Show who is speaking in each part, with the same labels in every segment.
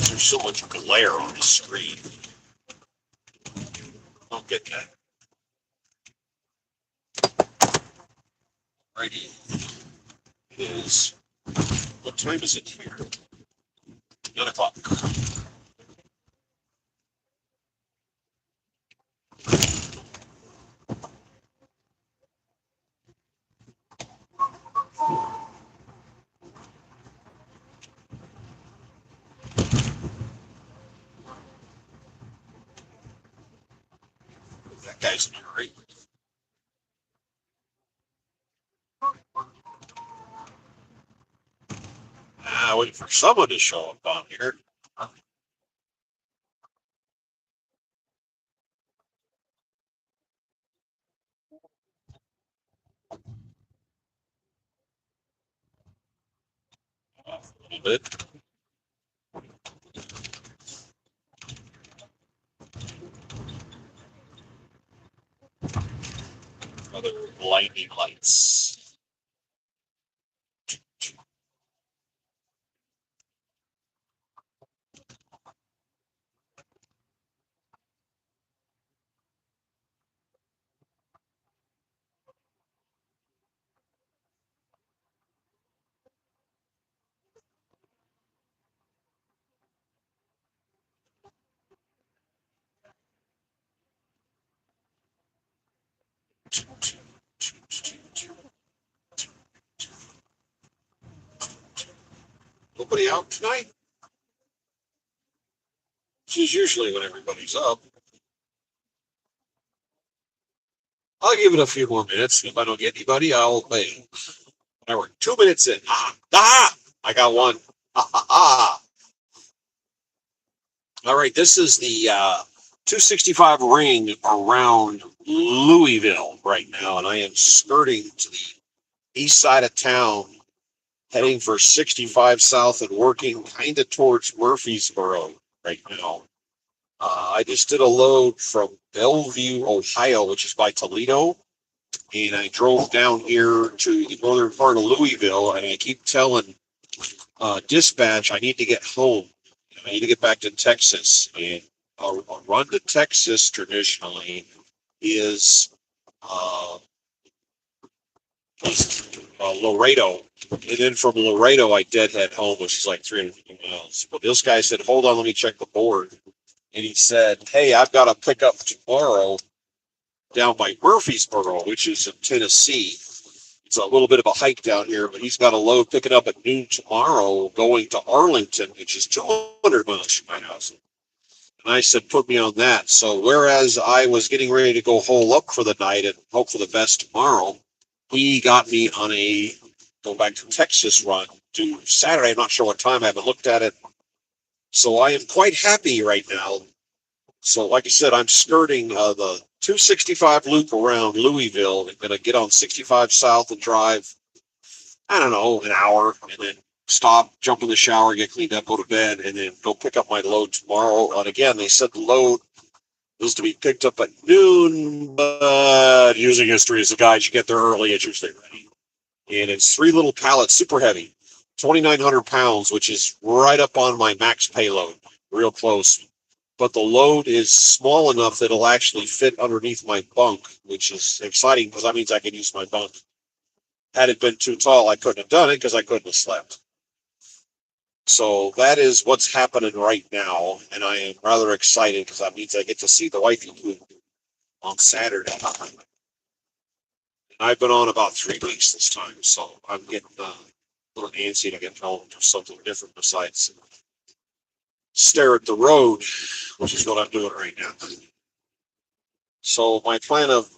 Speaker 1: There's so much glare on the screen. I don't get that. Righty. It is. What time is it here? 9 o'clock. That guy's in a hurry. Waiting for someone to show up on here. A little bit. Other blinding lights. Nobody out tonight? This is usually when everybody's up. I'll give it a few more minutes. If I don't get anybody, I'll pay. We're 2 minutes in. I got one. All right, this is the 265 ring around Louisville right now, and I am skirting to the east side of town, heading for 65 south and working kind of towards Murfreesboro right now. I just did a load from Bellevue, Ohio, which is by Toledo, and I drove down here to the northern part of Louisville, and I keep telling dispatch I need to get home. I need to get back to Texas, and a run to Texas traditionally is Laredo, and then from Laredo I deadhead home, which is like 350 miles. But this guy said, "Hold on, let me check the board," and he said, "Hey, I've got a pickup tomorrow down by Murfreesboro, which is in Tennessee. It's a little bit of a hike down here, but he's got a load picking up at noon tomorrow going to Arlington, which is 200 miles from my house." And I said, "Put me on that." So whereas I was getting ready to go hole up for the night and hope for the best tomorrow, he got me on a go back to Texas run to Saturday. I'm not sure what time. I haven't looked at it. So I am quite happy right now. So like I said, I'm skirting the 265 loop around Louisville. I'm going to get on 65 south and drive, I don't know, an hour, and then stop, jump in the shower, get cleaned up, go to bed, and then go pick up my load tomorrow. And again, they said the load was to be picked up at noon, but using history as a guide, you get there early, it's usually ready. And it's 3 little pallets, super heavy, 2,900 pounds, which is right up on my max payload, real close. But the load is small enough that it'll actually fit underneath my bunk, which is exciting because that means I can use my bunk. Had it been too tall, I couldn't have done it because I couldn't have slept. So that is what's happening right now, and I am rather excited because that means I get to see the wifey on Saturday. And I've been on about 3 weeks this time, so I'm getting a little antsy to get home and do something different besides stare at the road, which is what I'm doing right now. So my plan of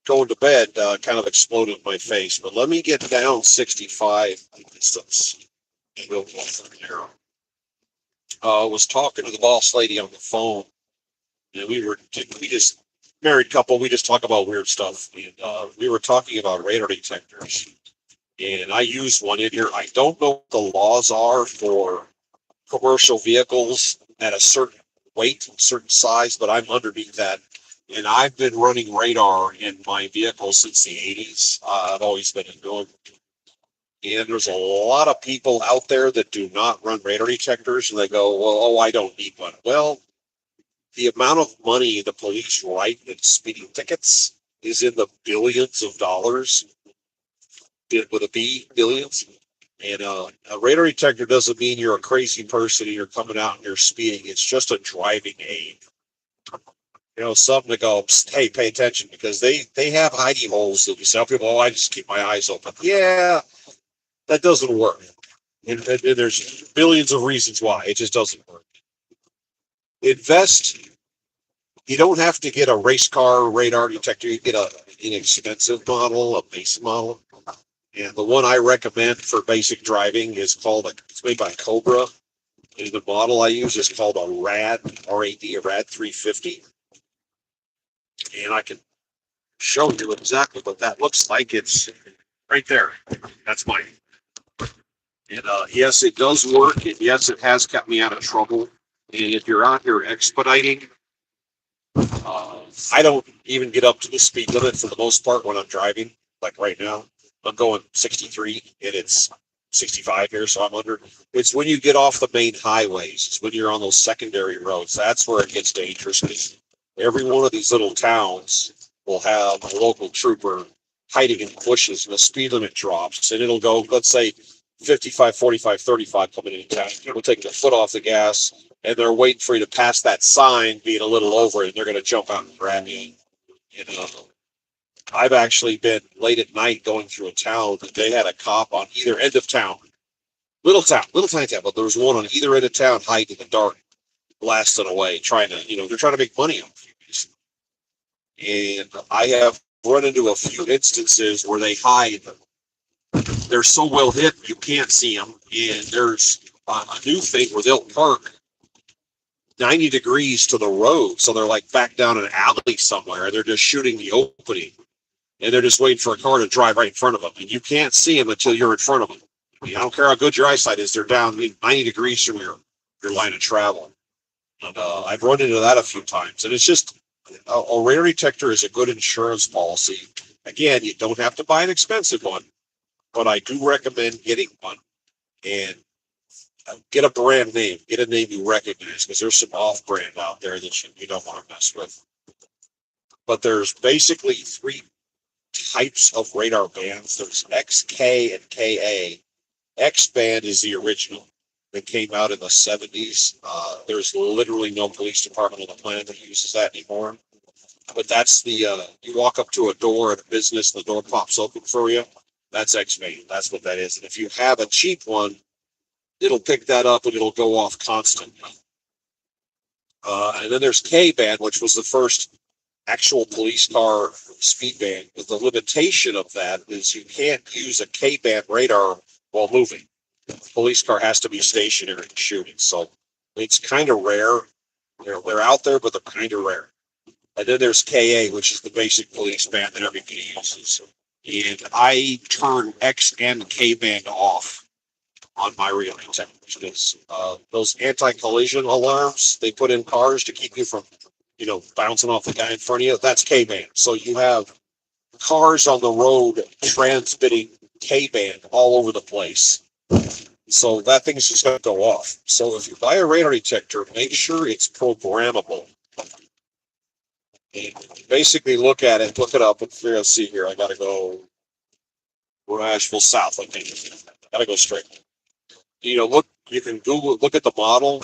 Speaker 1: going to bed kind of exploded in my face, but let me get down 65 distance. We'll go from there. I was talking to the boss lady on the phone, and we just married couple. We just talk about weird stuff, and we were talking about radar detectors. And I use one in here. I don't know what the laws are for commercial vehicles at a certain weight, certain size, but I'm underneath that. And I've been running radar in my vehicle since the 80s. I've always been into them. And there's a lot of people out there that do not run radar detectors, and they go, well, oh, I don't need one. Well, the amount of money the police write in speeding tickets is in the billions of dollars, with a B, billions. And a radar detector doesn't mean you're a crazy person and you're coming out and you're speeding. It's just a driving aid. Something to go, hey, pay attention, because they have hidey holes that you tell people, oh, I just keep my eyes open. Yeah, that doesn't work. And there's billions of reasons why it just doesn't work. Invest. You don't have to get a race car radar detector. You get an inexpensive model, a base model. And the one I recommend for basic driving is it's made by Cobra. And the model I use is called a RAD, R-A-D, a RAD 350. And I can show you exactly what that looks like. It's right there. That's mine. And yes, it does work. And yes, it has kept me out of trouble. And if you're out here expediting, I don't even get up to the speed limit for the most part when I'm driving. Like right now, I'm going 63 and it's 65 here, so I'm under. It's when you get off the main highways, it's when you're on those secondary roads. That's where it gets dangerous. Every one of these little towns will have a local trooper hiding in bushes, and the speed limit drops, and it'll go, let's say, 55, 45, 35 coming into town. People taking their foot off the gas, and they're waiting for you to pass that sign, being a little over, and they're going to jump out and grab you. I've actually been late at night going through a town, and they had a cop on either end of town. Little tiny town, but there was one on either end of town hiding in the dark, blasting away, trying to, they're trying to make money off you. And I have run into a few instances where they hide. They're so well hidden you can't see them. And there's a new thing where they'll park 90 degrees to the road, so they're like back down an alley somewhere, and they're just shooting the opening, and they're just waiting for a car to drive right in front of them, and you can't see them until you're in front of them. I don't care how good your eyesight is; they're down 90 degrees from your line of travel. And I've run into that a few times, and it's just a radar detector is a good insurance policy. Again, you don't have to buy an expensive one, but I do recommend getting one. And get a brand name, get a name you recognize, because there's some off-brand out there that you don't want to mess with. But there's basically three types of radar bands. There's X, K, and KA. X band is the original that came out in the 70s. There's literally no police department on the planet that uses that anymore. But that's you walk up to a door at a business, and the door pops open for you. That's X band. That's what that is. And if you have a cheap one, it'll pick that up and it'll go off constantly. And then there's K-band, which was the first actual police car speed band. But the limitation of that is you can't use a K-band radar while moving. The police car has to be stationary and shooting. So it's kind of rare. They're out there, but they're kind of rare. And then there's KA, which is the basic police band that everybody uses. And I turn X and K band off on my radar detectors, because those anti-collision alarms they put in cars to keep you from, bouncing off the guy in front of you, that's K-band. So you have cars on the road transmitting K-band all over the place. So that thing's just going to go off. So if you buy a radar detector, make sure it's programmable. And basically look at it, look it up, and figure out, see here, I got to go Asheville South, I think. Got to go straight. You can look at the model,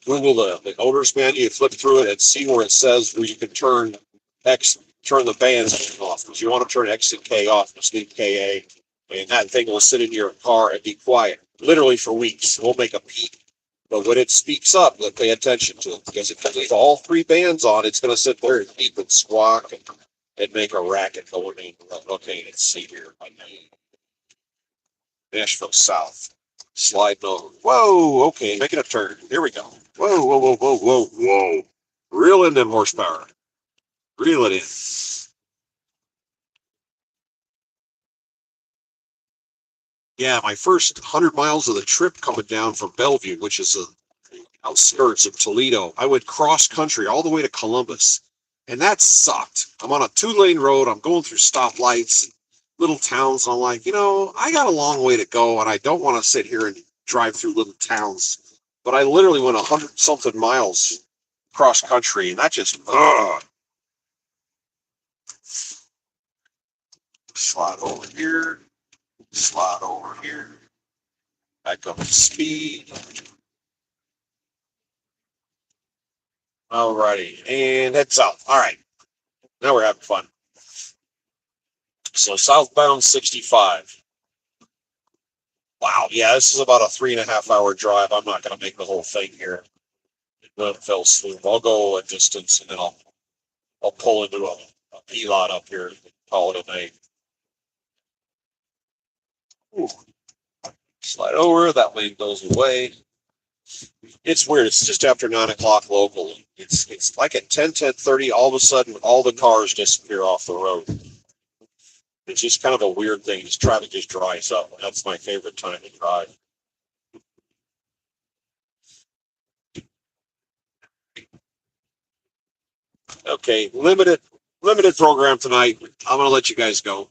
Speaker 1: Google the owner's manual, flip through it and see where it says where you can turn the bands off. Because you want to turn X and K off, just leave KA, and that thing will sit in your car and be quiet, literally for weeks. It won't make a peep. But when it speaks up, pay attention to it, because if you leave all three bands on, it's going to sit there and beep and squawk and make a racket going in. Okay, let's see here. Nashville South. Sliding over. Whoa, okay, making a turn. Here we go. Whoa, whoa, whoa, whoa, whoa, whoa. Reel in them horsepower. Reel it in. Yeah, my first 100 miles of the trip coming down from Bellevue, which is the outskirts of Toledo, I went cross country all the way to Columbus. And that sucked. I'm on a 2-lane road. I'm going through stoplights, little towns. And I'm like, I got a long way to go, and I don't want to sit here and drive through little towns. But I literally went 100 something miles cross country, and that just, slide over here, slide over here, back up to speed. Alrighty, and head south. All right, now we're having fun. So southbound 65. Wow, yeah, this is about a 3.5 hour drive. I'm not going to make the whole thing here. It fell smooth. I'll go a distance, and then I'll pull into a P lot up here and call it a night. Ooh. Slide over. That lane goes away. It's weird. It's just after 9 o'clock local. It's like at 10:30. All of a sudden, all the cars disappear off the road. It's just kind of a weird thing. Just traffic just dries up. That's my favorite time to drive. Okay, limited program tonight. I'm gonna let you guys go.